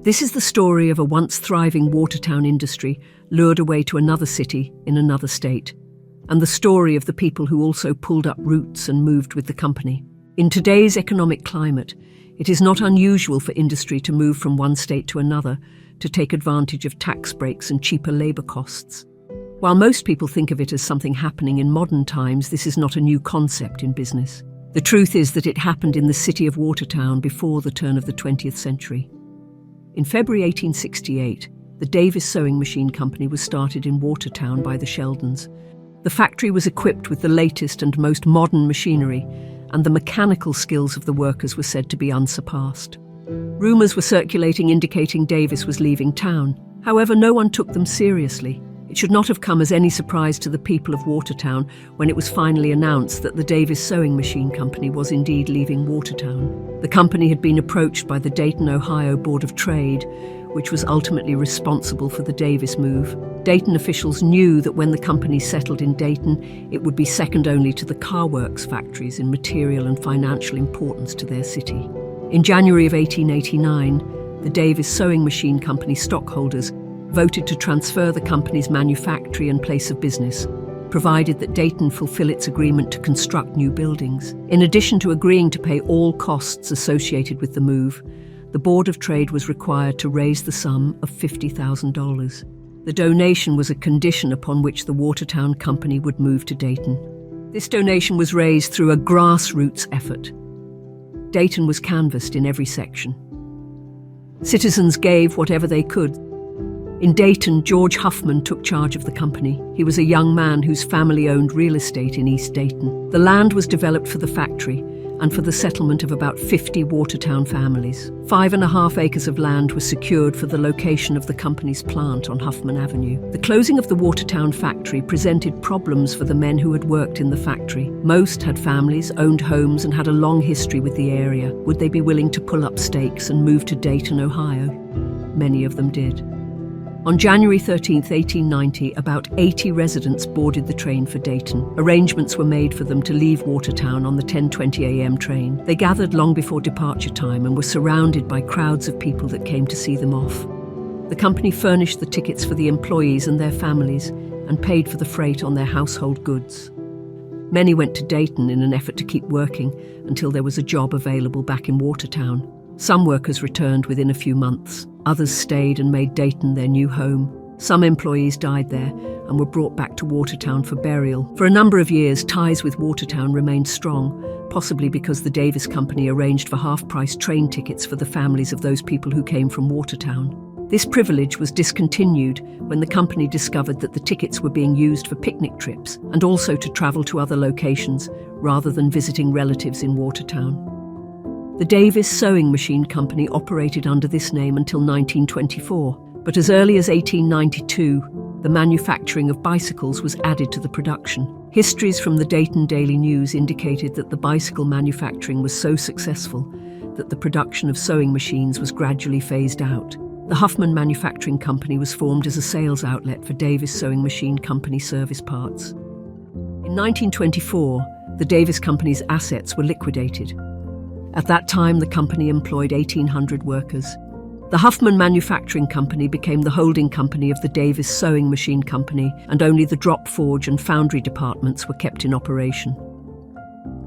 This is the story of a once thriving Watertown industry lured away to another city in another state, and the story of the people who also pulled up roots and moved with the company. In today's economic climate, it is not unusual for industry to move from one state to another to take advantage of tax breaks and cheaper labour costs. While most people think of it as something happening in modern times, this is not a new concept in business. The truth is that it happened in the city of Watertown before the turn of the 20th century. In February 1868, the Davis Sewing Machine Company was started in Watertown by the Sheldons. The factory was equipped with the latest and most modern machinery, and the mechanical skills of the workers were said to be unsurpassed. Rumours were circulating indicating Davis was leaving town. However, no one took them seriously. It should not have come as any surprise to the people of Watertown when it was finally announced that the Davis Sewing Machine Company was indeed leaving Watertown. The company had been approached by the Dayton, Ohio Board of Trade, which was ultimately responsible for the Davis move. Dayton officials knew that when the company settled in Dayton, it would be second only to the car works factories in material and financial importance to their city. In January of 1889, the Davis Sewing Machine Company stockholders voted to transfer the company's manufactory and place of business, provided that Dayton fulfill its agreement to construct new buildings. In addition to agreeing to pay all costs associated with the move, the Board of Trade was required to raise the sum of $50,000. The donation was a condition upon which the Watertown Company would move to Dayton. This donation was raised through a grassroots effort. Dayton was canvassed in every section. Citizens gave whatever they could. In Dayton, George Huffman took charge of the company. He was a young man whose family owned real estate in East Dayton. The land was developed for the factory and for the settlement of about 50 Watertown families. 5.5 acres of land was secured for the location of the company's plant on Huffman Avenue. The closing of the Watertown factory presented problems for the men who had worked in the factory. Most had families, owned homes, and had a long history with the area. Would they be willing to pull up stakes and move to Dayton, Ohio? Many of them did. On January 13, 1890, about 80 residents boarded the train for Dayton. Arrangements were made for them to leave Watertown on the 10:20 a.m. train. They gathered long before departure time and were surrounded by crowds of people that came to see them off. The company furnished the tickets for the employees and their families and paid for the freight on their household goods. Many went to Dayton in an effort to keep working until there was a job available back in Watertown. Some workers returned within a few months. Others stayed and made Dayton their new home. Some employees died there and were brought back to Watertown for burial. For a number of years, ties with Watertown remained strong, possibly because the Davis Company arranged for half-price train tickets for the families of those people who came from Watertown. This privilege was discontinued when the company discovered that the tickets were being used for picnic trips and also to travel to other locations rather than visiting relatives in Watertown. The Davis Sewing Machine Company operated under this name until 1924, but as early as 1892, the manufacturing of bicycles was added to the production. Histories from the Dayton Daily News indicated that the bicycle manufacturing was so successful that the production of sewing machines was gradually phased out. The Huffman Manufacturing Company was formed as a sales outlet for Davis Sewing Machine Company service parts. In 1924, the Davis Company's assets were liquidated. At that time, the company employed 1,800 workers. The Huffman Manufacturing Company became the holding company of the Davis Sewing Machine Company, and only the drop forge and foundry departments were kept in operation.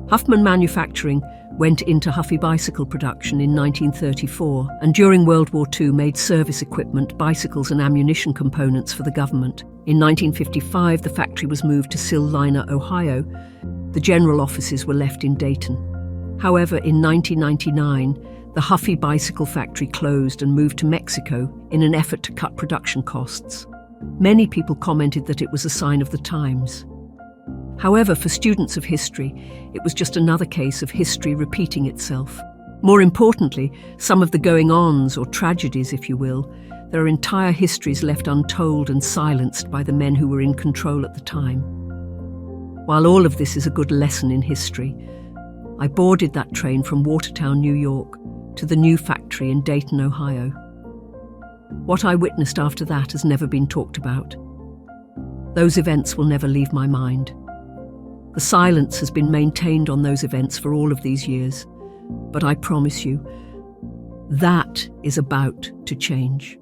Huffman Manufacturing went into Huffy bicycle production in 1934, and during World War II made service equipment, bicycles and ammunition components for the government. In 1955, the factory was moved to Silver, Ohio. The general offices were left in Dayton. However, in 1999, the Huffy bicycle factory closed and moved to Mexico in an effort to cut production costs. Many people commented that it was a sign of the times. However, for students of history, it was just another case of history repeating itself. More importantly, some of the going-ons, or tragedies if you will, there are entire histories left untold and silenced by the men who were in control at the time. While all of this is a good lesson in history, I boarded that train from Watertown, New York, to the new factory in Dayton, Ohio. What I witnessed after that has never been talked about. Those events will never leave my mind. The silence has been maintained on those events for all of these years, but I promise you, That is about to change.